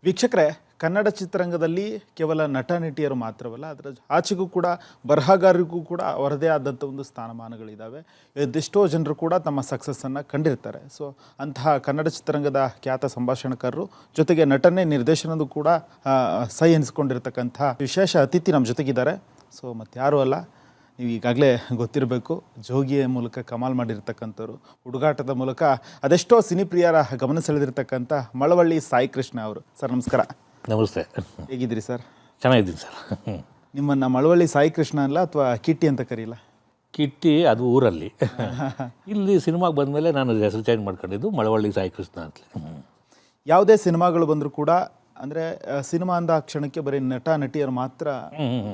ವೀಕ್ಷಕರೇ, ಕನ್ನಡ ಚಿತ್ರರಂಗದಲ್ಲಿ ಕೇವಲ ನಟ ನಟಿಯರು ಮಾತ್ರವಲ್ಲ, ಅದರ ಆಚೆಗೂ ಕೂಡ ಬರಹಗಾರರಿಗೂ ಕೂಡ ಅವರದೇ ಆದಂಥ ಒಂದು ಸ್ಥಾನಮಾನಗಳಿದ್ದಾವೆ. ಎಷ್ಟೋ ಜನರು ಕೂಡ ತಮ್ಮ ಸಕ್ಸಸ್ಸನ್ನು ಕಂಡಿರ್ತಾರೆ. ಸೊ ಅಂತಹ ಕನ್ನಡ ಚಿತ್ರರಂಗದ ಖ್ಯಾತ ಸಂಭಾಷಣಕಾರರು ಜೊತೆಗೆ ನಟನೆ ನಿರ್ದೇಶನದ ಕೂಡ ಸೈ ಎನಿಸ್ಕೊಂಡಿರ್ತಕ್ಕಂಥ ವಿಶೇಷ ಅತಿಥಿ ನಮ್ಮ ಜೊತೆಗಿದ್ದಾರೆ. ಸೊ ಮತ್ತು ಯಾರೂ ಅಲ್ಲ, ನೀವು ಈಗಾಗಲೇ ಗೊತ್ತಿರಬೇಕು, ಜೋಗಿಯ ಮೂಲಕ ಕಮಾಲ್ ಮಾಡಿರ್ತಕ್ಕಂಥವ್ರು, ಹುಡುಗಾಟದ ಮೂಲಕ ಅದೆಷ್ಟೋ ಸಿನಿಪ್ರಿಯರ ಗಮನ ಸೆಳೆದಿರ್ತಕ್ಕಂಥ ಮಳವಳ್ಳಿ ಸಾಯಿ ಕೃಷ್ಣ ಅವರು. ಸರ್ ನಮಸ್ಕಾರ. ನಮಸ್ತೆ. ಹೇಗಿದ್ದೀರಿ ಸರ್? ಚೆನ್ನಾಗಿದ್ದೀನಿ ಸರ್. ನಿಮ್ಮನ್ನು ಮಳವಳ್ಳಿ ಸಾಯಿ ಕೃಷ್ಣ ಅಲ್ಲ ಅಥವಾ ಕಿಟ್ಟಿ ಅಂತ ಕರೀಲ? ಕಿಟ್ಟಿ ಅದು ಊರಲ್ಲಿ. ಇಲ್ಲಿ ಸಿನಿಮಾಗೆ ಬಂದಮೇಲೆ ನಾನು ಹೆಸರು ಚೇಂಜ್ ಮಾಡ್ಕೊಂಡಿದ್ದು ಮಳವಳ್ಳಿ ಸಾಯಿ ಕೃಷ್ಣ ಅಂತಲೇ. ಯಾವುದೇ ಸಿನಿಮಾಗಳು ಬಂದರೂ ಕೂಡ ಅಂದರೆ ಸಿನಿಮಾ ಅಂದ ಕ್ಷಣಕ್ಕೆ ಬರೀ ನಟ ನಟಿಯರು ಮಾತ್ರ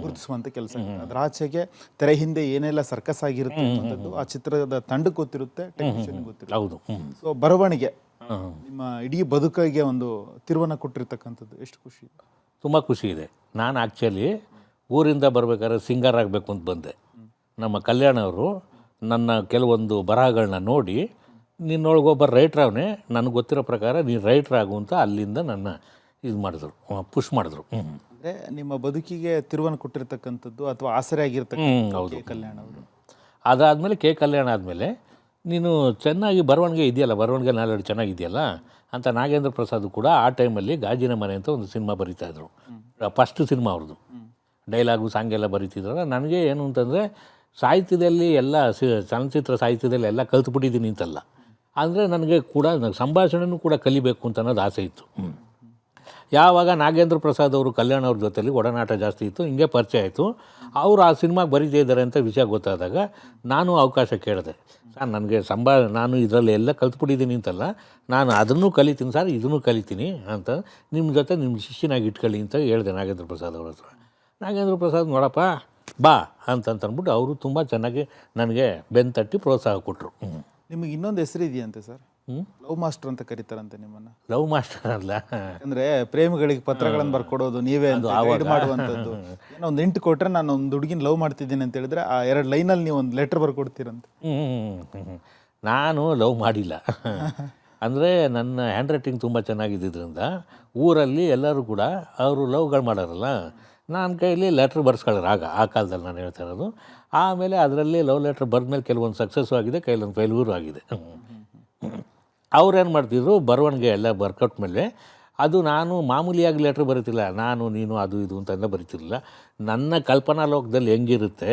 ಗುರುತಿಸುವಂಥ ಕೆಲಸ. ಅದರ ಆಚೆಗೆ ತೆರೆ ಹಿಂದೆ ಏನೆಲ್ಲ ಸರ್ಕಸ್ ಆಗಿರುತ್ತೆ ಅನ್ನೋದು ಆ ಚಿತ್ರದ ತಂಡಕ್ಕೆ ಗೊತ್ತಿರುತ್ತೆ, ಟೆಕ್ನಿಷಿಯನ್ ಗೊತ್ತಿರುತ್ತೆ. ಹೌದು. ಸೊ ಬರವಣಿಗೆ ನಿಮ್ಮ ಇಡೀ ಬದುಕಿಗೆ ಒಂದು ತಿರುವನ್ನು ಕೊಟ್ಟಿರ್ತಕ್ಕಂಥದ್ದು ಎಷ್ಟು ಖುಷಿ? ತುಂಬ ಖುಷಿ ಇದೆ. ನಾನು ಆ್ಯಕ್ಚುಲಿ ಊರಿಂದ ಬರಬೇಕಾದ್ರೆ ಸಿಂಗರ್ ಆಗಬೇಕು ಅಂತ ಬಂದೆ. ನಮ್ಮ ಕಲ್ಯಾಣ ಅವರು ನನ್ನ ಕೆಲವೊಂದು ಬರಹಗಳನ್ನ ನೋಡಿ, ನಿನ್ನೊಳಗೊಬ್ಬ ರೈಟ್ರ್ ಅವನೇ, ನನಗೆ ಗೊತ್ತಿರೋ ಪ್ರಕಾರ ನೀನು ರೈಟ್ರ್ ಆಗು ಅಂತ ಅಲ್ಲಿಂದ ನನ್ನ ಇದು ಮಾಡಿದ್ರು, ಪುಷ್ ಮಾಡಿದ್ರು. ಅಂದರೆ ನಿಮ್ಮ ಬದುಕಿಗೆ ತಿರುವನ್ನು ಕೊಟ್ಟಿರ್ತಕ್ಕಂಥದ್ದು ಅಥವಾ ಆಸರೆ ಆಗಿರ್ತಕ್ಕಂಥ ಹೌದು. ಕಲ್ಯಾಣ ಅವರು. ಅದಾದಮೇಲೆ ಕಲ್ಯಾಣ ಆದಮೇಲೆ ನೀನು ಚೆನ್ನಾಗಿ ಬರವಣಿಗೆ ಇದೆಯಲ್ಲ, ಬರವಣಿಗೆ ನಾಲೆಡ್ಜ್ ಚೆನ್ನಾಗಿದೆಯಲ್ಲ ಅಂತ ನಾಗೇಂದ್ರ ಪ್ರಸಾದ್ ಕೂಡ ಆ ಟೈಮಲ್ಲಿ ಗಾಜಿನ ಮನೆ ಅಂತ ಒಂದು ಸಿನಿಮಾ ಬರೀತಾಯಿದ್ರು. ಫಸ್ಟ್ ಸಿನಿಮಾ ಅವ್ರದ್ದು. ಡೈಲಾಗು ಸಾಂಗೆಲ್ಲ ಬರೀತಿದ್ರಲ್ಲ. ನನಗೆ ಏನು ಅಂತಂದರೆ ಸಾಹಿತ್ಯದಲ್ಲಿ ಎಲ್ಲ ಚಲನಚಿತ್ರ ಸಾಹಿತ್ಯದಲ್ಲಿ ಎಲ್ಲ ಕಲ್ತ್ಬಿಟ್ಟಿದ್ದೀನಿ ಅಂತಲ್ಲ, ಅಂದರೆ ನನಗೆ ಕೂಡ ಸಂಭಾಷಣೆನೂ ಕೂಡ ಕಲಿಬೇಕು ಅಂತ ಅನ್ನೋದು ಆಸೆ ಇತ್ತು. ಯಾವಾಗ ನಾಗೇಂದ್ರ ಪ್ರಸಾದ್ ಅವರು ಕಲ್ಯಾಣ ಅವ್ರ ಜೊತೆಲಿ ಒಡನಾಟ ಜಾಸ್ತಿ ಇತ್ತು, ಹಿಂಗೆ ಪರಿಚಯ ಆಯಿತು. ಅವರು ಆ ಸಿನಿಮಾಗೆ ಬರೀತಾ ಇದ್ದಾರೆ ಅಂತ ವಿಷಯ ಗೊತ್ತಾದಾಗ ನಾನು ಅವಕಾಶ ಕೇಳಿದೆ. ಸರ್ ನನಗೆ ನಾನು ಇದರಲ್ಲಿ ಎಲ್ಲ ಕಲ್ತ್ಬಿಟ್ಟಿದ್ದೀನಿ ಅಂತಲ್ಲ, ನಾನು ಅದನ್ನು ಕಲಿತೀನಿ ಸರ್, ಇದನ್ನು ಕಲಿತೀನಿ ಅಂತ, ನಿಮ್ಮ ಜೊತೆ ನಿಮ್ಮ ಶಿಷ್ಯನಾಗಿ ಇಟ್ಕೊಳ್ಳಿ ಅಂತ ಹೇಳಿದೆ ನಾಗೇಂದ್ರ ಪ್ರಸಾದ್ ಅವ್ರ ಹತ್ರ. ನಾಗೇಂದ್ರ ಪ್ರಸಾದ್ ನೋಡಪ್ಪ ಬಾ ಅಂತಂದ್ಬಿಟ್ಟು ಅವರು ತುಂಬ ಚೆನ್ನಾಗಿ ನನಗೆ ಬೆನ್ನು ತಟ್ಟಿ ಪ್ರೋತ್ಸಾಹ ಕೊಟ್ಟರು. ನಿಮಗೆ ಇನ್ನೊಂದು ಹೆಸರು ಇದೆಯಂತೆ ಸರ್, ಲವ್ ಮಾಸ್ಟರ್ ಅಂತ ಕರೀತಾರಂತೆ ನಿಮ್ಮನ್ನು. ಲವ್ ಮಾಸ್ಟರ್ ಅಲ್ಲ, ಅಂದರೆ ಪ್ರೇಮಿಗಳಿಗೆ ಪತ್ರಗಳನ್ನು ಬರ್ಕೊಡೋದು, ನೀವೇ ಗೈಡ್ ಮಾಡುವಂಥದ್ದು. ಏನೋ ಒಂದು ಇಂಟು ಕೊಟ್ಟರೆ ನಾನು ಒಂದು ಹುಡುಗಿನ ಲವ್ ಮಾಡ್ತಿದ್ದೀನಿ ಅಂತ ಹೇಳಿದ್ರೆ ಆ 2 ಲೈನಲ್ಲಿ ನೀವು ಒಂದು ಲೆಟರ್ ಬರ್ಕೊಡ್ತೀರಂತೆ. ನಾನು ಲವ್ ಮಾಡಿಲ್ಲ. ಅಂದರೆ ನನ್ನ ಹ್ಯಾಂಡ್ ರೈಟಿಂಗ್ ತುಂಬ ಚೆನ್ನಾಗಿದ್ದರಿಂದ ಊರಲ್ಲಿ ಎಲ್ಲರೂ ಕೂಡ ಅವರು ಲವ್ಗಳು ಮಾಡೋರಲ್ಲ, ನನ್ನ ಕೈಯಲ್ಲಿ ಲೆಟ್ರ್ ಬರ್ಸ್ಕೊಳ್ಳೋರು ಆ ಕಾಲದಲ್ಲಿ ನಾನು ಹೇಳ್ತಾ ಇರೋದು. ಆಮೇಲೆ ಅದರಲ್ಲಿ ಲವ್ ಲೆಟ್ರ್ ಬರೆದ್ಮೇಲೆ ಕೆಲವೊಂದು ಸಕ್ಸಸ್ಸು ಆಗಿದೆ, ಕೆಲವೊಂದು ಫೇಲ್ಯೂರು ಆಗಿದೆ. ಅವ್ರೇನು ಮಾಡ್ತಿದ್ರು, ಬರವಣಿಗೆ ಎಲ್ಲ ಬರ್ಕೊಟ್ಟ ಮೇಲೆ ಅದು ನಾನು ಮಾಮೂಲಿಯಾಗಿ ಲೆಟ್ರ್ ಬರೀತಿಲ್ಲ, ನಾನು ನೀನು ಅದು ಇದು ಅಂತಂದ ಬರೀತಿರಲಿಲ್ಲ. ನನ್ನ ಕಲ್ಪನಾ ಲೋಕದಲ್ಲಿ ಹೆಂಗಿರುತ್ತೆ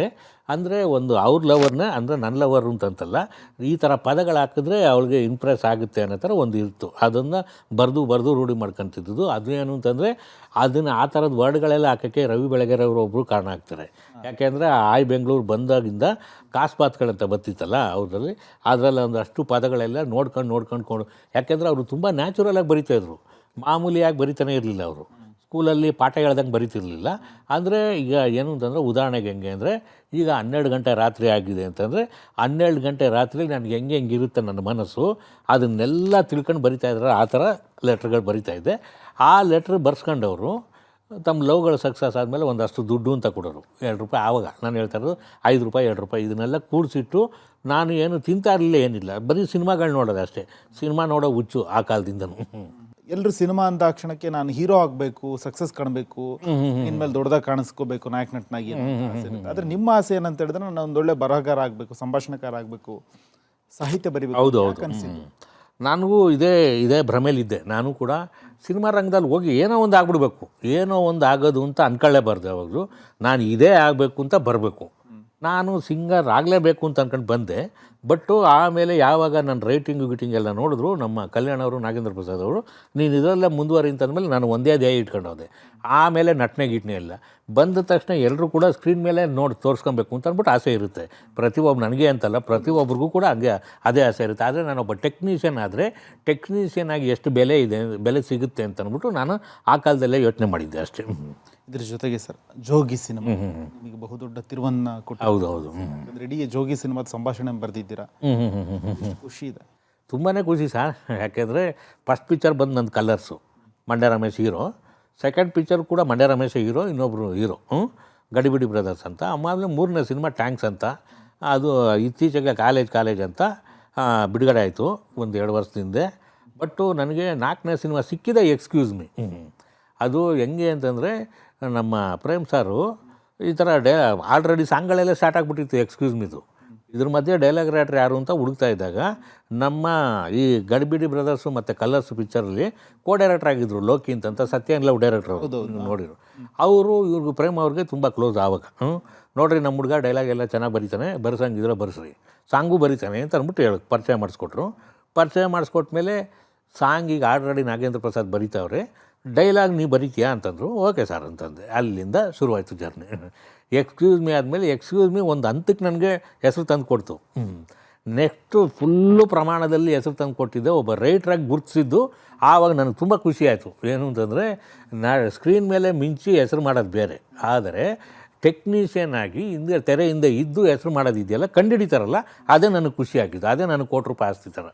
ಅಂದರೆ, ಒಂದು ಅವ್ರ ಲವರ್ನ ಅಂದರೆ ನನ್ನ ಲವರ್ ಅಂತಂತಲ್ಲ, ಈ ಥರ ಪದಗಳು ಹಾಕಿದ್ರೆ ಅವಳಿಗೆ ಇಂಪ್ರೆಸ್ ಆಗುತ್ತೆ ಅನ್ನೋ ಥರ ಒಂದು ಇತ್ತು. ಅದನ್ನು ಬರೆದು ರೂಢಿ ಮಾಡ್ಕೊತಿದ್ದು. ಅದು ಏನು ಅಂತಂದರೆ, ಅದನ್ನು ಆ ಥರದ ವರ್ಡ್ಗಳೆಲ್ಲ ಹಾಕೋಕ್ಕೆ ರವಿ ಬೆಳಗೆರೆ ಅವರು ಒಬ್ಬರು ಕಾರಣ ಆಗ್ತಾರೆ. ಯಾಕೆಂದರೆ ಆಯ್ ಬೆಂಗಳೂರು ಬಂದಾಗಿಂದ ಕಾಸ್ಪಾತ್ಗಳಂತ ಬರ್ತಿತ್ತಲ್ಲ ಅವ್ರಲ್ಲಿ, ಅದರಲ್ಲಿ ಒಂದಷ್ಟು ಪದಗಳೆಲ್ಲ ನೋಡ್ಕೊಂಡು ಯಾಕೆಂದರೆ ಅವರು ತುಂಬ ನ್ಯಾಚುರಲಾಗಿ ಬರೀತಾಯಿದ್ರು, ಮಾಮೂಲಿಯಾಗಿ ಬರಿತಾನೆ ಇರಲಿಲ್ಲ. ಅವರು ಸ್ಕೂಲಲ್ಲಿ ಪಾಠ ಹೇಳ್ದಂಗೆ ಬರೀತಿರಲಿಲ್ಲ. ಅಂದರೆ ಈಗ ಏನು ಅಂತಂದರೆ, ಉದಾಹರಣೆಗೆ ಹೆಂಗೆ ಅಂದರೆ, ಈಗ 12 ಗಂಟೆ ರಾತ್ರಿ ಆಗಿದೆ ಅಂತಂದರೆ 12 ಗಂಟೆ ರಾತ್ರಿ ನನಗೆ ಹೆಂಗಿರುತ್ತೆ ನನ್ನ ಮನಸ್ಸು, ಅದನ್ನೆಲ್ಲ ತಿಳ್ಕೊಂಡು ಬರಿತಾಯಿದ್ರೆ ಆ ಥರ ಲೆಟ್ರ್ಗಳು ಬರಿತಾಯಿದ್ದೆ. ಆ ಲೆಟ್ರ್ ಬರ್ಸ್ಕೊಂಡವರು ತಮ್ಮ ಲವ್ಗಳು ಸಕ್ಸಸ್ ಆದಮೇಲೆ ಒಂದಷ್ಟು ದುಡ್ಡು ಅಂತ ಕೊಡೋರು, 2 ರೂಪಾಯಿ. ಆವಾಗ ನಾನು ಹೇಳ್ತಾ ಇರೋದು 5 ರೂಪಾಯಿ 2 ರೂಪಾಯಿ ಇದನ್ನೆಲ್ಲ ಕೂಡಿಸಿಟ್ಟು ನಾನು ಏನು ತಿಂತಾ ಇರಲಿಲ್ಲ, ಏನಿಲ್ಲ, ಬರೀ ಸಿನಿಮಾಗಳು ನೋಡೋದು ಅಷ್ಟೇ. ಸಿನಿಮಾ ನೋಡೋ ಹುಚ್ಚು ಆ ಕಾಲದಿಂದನೂ. ಎಲ್ಲರೂ ಸಿನಿಮಾ ಅಂದ ಕ್ಷಣಕ್ಕೆ ನಾನು ಹೀರೋ ಆಗಬೇಕು, ಸಕ್ಸಸ್ ಕಾಣಬೇಕು, ಇನ್ಮೇಲೆ ದೊಡ್ಡದಾಗಿ ಕಾಣಿಸ್ಕೋಬೇಕು ನಾಯಕ ನಟನಾಗಿ. ಆದರೆ ನಿಮ್ಮ ಆಸೆ ಏನಂತ ಹೇಳಿದ್ರೆ, ನಾನು ಒಂದೊಳ್ಳೆ ಬರಹಗಾರ ಆಗಬೇಕು, ಸಂಭಾಷಣೆಕಾರ ಆಗಬೇಕು, ಸಾಹಿತ್ಯ ಬರೀಬೇಕು. ಹೌದು. ನನಗೂ ಇದೇ ಭ್ರಮೇಲಿದ್ದೆ. ನಾನು ಕೂಡ ಸಿನಿಮಾ ರಂಗದಲ್ಲಿ ಹೋಗಿ ಏನೋ ಒಂದು ಆಗ್ಬಿಡ್ಬೇಕು, ಏನೋ ಒಂದು ಆಗೋದು ಅಂತ ಅನ್ಕೊಳ್ಳೇಬಾರ್ದು. ಯಾವಾಗಲೂ ನಾನು ಇದೇ ಆಗಬೇಕು ಅಂತ ಬರಬೇಕು, ನಾನು ಸಿಂಗರ್ ಆಗಲೇಬೇಕು ಅಂತ ಅಂದ್ಕೊಂಡು ಬಂದೆ. ಬಟ್ಟು ಆಮೇಲೆ ಯಾವಾಗ ನನ್ನ ರೈಟಿಂಗ್ ಎಲ್ಲ ನೋಡಿದ್ರು ನಮ್ಮ ಕಲ್ಯಾಣ ಅವರು, ನಾಗೇಂದ್ರ ಪ್ರಸಾದ್ ಅವರು, ನೀನು ಇದರಲ್ಲೇ ಮುಂದುವರಿ ಅಂತಂದಮೇಲೆ ನಾನು ಒಂದೇ ಧ್ಯೇಯ ಇಟ್ಕೊಂಡು ಹೋದೆ. ಆಮೇಲೆ ನಟನೆ ಇಲ್ಲ, ಬಂದ ತಕ್ಷಣ ಎಲ್ಲರೂ ಕೂಡ ಸ್ಕ್ರೀನ್ ಮೇಲೆ ತೋರಿಸ್ಕೊಬೇಕು ಅಂತ ಅಂದ್ಬಿಟ್ಟು ಆಸೆ ಇರುತ್ತೆ. ನನಗೆ ಅಂತಲ್ಲ, ಪ್ರತಿಯೊಬ್ಬರಿಗೂ ಕೂಡ ಹಂಗೆ ಅದೇ ಆಸೆ ಇರುತ್ತೆ. ಆದರೆ ನಾನೊಬ್ಬ ಟೆಕ್ನಿಷಿಯನ್ ಆದರೆ ಟೆಕ್ನಿಷಿಯನ್ ಆಗಿ ಎಷ್ಟು ಬೆಲೆ ಸಿಗುತ್ತೆ ಅಂತ ಅಂದ್ಬಿಟ್ಟು ನಾನು ಆ ಕಾಲದಲ್ಲೇ ಯೋಚನೆ ಮಾಡಿದ್ದೆ ಅಷ್ಟೇ. ಇದ್ರ ಜೊತೆಗೆ ಸರ್, ಜೋಗಿ ಸಿನಿಮಾ ನಿಮಗೆ ಬಹುದೊಡ್ಡ ತಿರುವನ್ನು ಕೊಟ್ಟು. ಹೌದು. ಇಡೀ ಜೋಗಿ ಸಿನಿಮಾದ ಸಂಭಾಷಣೆ ಬರೆದಿದ್ದೀರಾ, ಖುಷಿ ಇದೆ. ತುಂಬಾ ಖುಷಿ ಸರ್. ಯಾಕೆಂದರೆ ಫಸ್ಟ್ ಪಿಕ್ಚರ್ ಬಂದು ನನ್ನ colours, Mandya Ramesh hero. Second picture ಕೂಡ ಮಂಡ್ಯ ರಮೇಶ್ ಹೀರೋ, ಇನ್ನೊಬ್ಬರು ಹೀರೋ ಗಡಿಬಿಡಿ ಬ್ರದರ್ಸ್ ಅಂತ. ಆಮೇಲೆ 3ನೇ ಸಿನಿಮಾ ಟ್ಯಾಂಕ್ಸ್ ಅಂತ, ಅದು ಇತ್ತೀಚೆಗೆ ಕಾಲೇಜ್ ಅಂತ ಬಿಡುಗಡೆ ಆಯಿತು ಒಂದು 2 ವರ್ಷದ ಹಿಂದೆ. ಬಟ್ಟು ನನಗೆ 4ನೇ ಸಿನಿಮಾ ಸಿಕ್ಕಿದೆ ಎಕ್ಸ್ಕ್ಯೂಸ್ ಮೀ. ಅದು ಹೆಂಗೆ ಅಂತಂದರೆ ನಮ್ಮ ಪ್ರೇಮ್ ಸಾರು ಈ ಥರ ಆಲ್ರೆಡಿ ಸಾಂಗ್ಗಳೆಲ್ಲ ಸ್ಟಾರ್ಟ್ ಆಗಿಬಿಟ್ಟಿತ್ತು ಎಕ್ಸ್ಕ್ಯೂಸ್ ಮಿದು. ಇದ್ರ ಮಧ್ಯೆ ಡೈಲಾಗ್ ರೈಟರ್ ಯಾರು ಅಂತ ಹುಡುಕ್ತಾ ಇದ್ದಾಗ ನಮ್ಮ ಈ ಗಡಿಬಿಡಿ ಬ್ರದರ್ಸು ಮತ್ತು ಕಲರ್ಸ್ ಪಿಕ್ಚರಲ್ಲಿ ಕೋ ಡೈರೆಕ್ಟರ್ ಆಗಿದ್ದರು ಲೋಕಿ ಅಂತ ಸತ್ಯನ್ ಲವ್ ಡೈರೆಕ್ಟರ್ ನೋಡಿರು. ಅವರು ಇವ್ರಿಗೆ ಪ್ರೇಮ್ ಅವ್ರಿಗೆ ತುಂಬ ಕ್ಲೋಸ್ ಆವಾಗ. ನೋಡಿರಿ ನಮ್ಮ ಹುಡುಗ ಡೈಲಾಗ್ ಎಲ್ಲ ಚೆನ್ನಾಗಿ ಬರೀತಾನೆ, ಬರ್ಸಂಗಿದ್ರೆ ಬರ್ಸ್ರಿ, ಸಾಂಗು ಬರೀತಾನೆ ಅಂತ ಅಂದ್ಬಿಟ್ಟು ಪರಿಚಯ ಮಾಡಿಸ್ಕೊಟ್ರು. ಪರಿಚಯ ಮಾಡಿಸ್ಕೊಟ್ಮೇಲೆ ಸಾಂಗ್ ಈಗ ಆಲ್ರೆಡಿ ನಾಗೇಂದ್ರ ಪ್ರಸಾದ್ ಬರೀತಾವ್ರೆ, ಡೈಲಾಗ್ ನೀವು ಬರೀತೀಯಾ ಅಂತಂದರು. ಓಕೆ ಸರ್ ಅಂತಂದೆ. ಅಲ್ಲಿಂದ ಶುರುವಾಯಿತು ಜರ್ನಿ. ಎಕ್ಸ್ಕ್ಯೂಸ್ ಮೀ ಆದಮೇಲೆ ಎಕ್ಸ್ಕ್ಯೂಸ್ ಮೀ ಒಂದು ಹಂತಕ್ಕೆ ನನಗೆ ಹೆಸರು ತಂದು ಕೊಡ್ತು. ನೆಕ್ಸ್ಟು ಫುಲ್ಲು ಪ್ರಮಾಣದಲ್ಲಿ ಹೆಸರು ತಂದು ಕೊಟ್ಟಿದ್ದೆ, ಒಬ್ಬ ರೈಟ್ರಾಗಿ ಗುರುತಿಸಿದ್ದು. ಆವಾಗ ನನಗೆ ತುಂಬ ಖುಷಿ ಆಯಿತು. ಏನು ಅಂತಂದರೆ ಸ್ಕ್ರೀನ್ ಮೇಲೆ ಮಿಂಚಿ ಹೆಸರು ಮಾಡೋದು ಬೇರೆ, ಆದರೆ ಟೆಕ್ನಿಷಿಯನ್ ಆಗಿ ತೆರೆಯಿಂದ ಇದ್ದು ಹೆಸರು ಮಾಡೋದಿದೆಯಲ್ಲ, ಕಂಡುಹಿಡಿತಾರಲ್ಲ, ಅದೇ ನನಗೆ ಖುಷಿ ಆಗಿದ್ದು. ಅದೇ ನನಗೆ ₹1 ಆಸ್ತಿ ಥರ.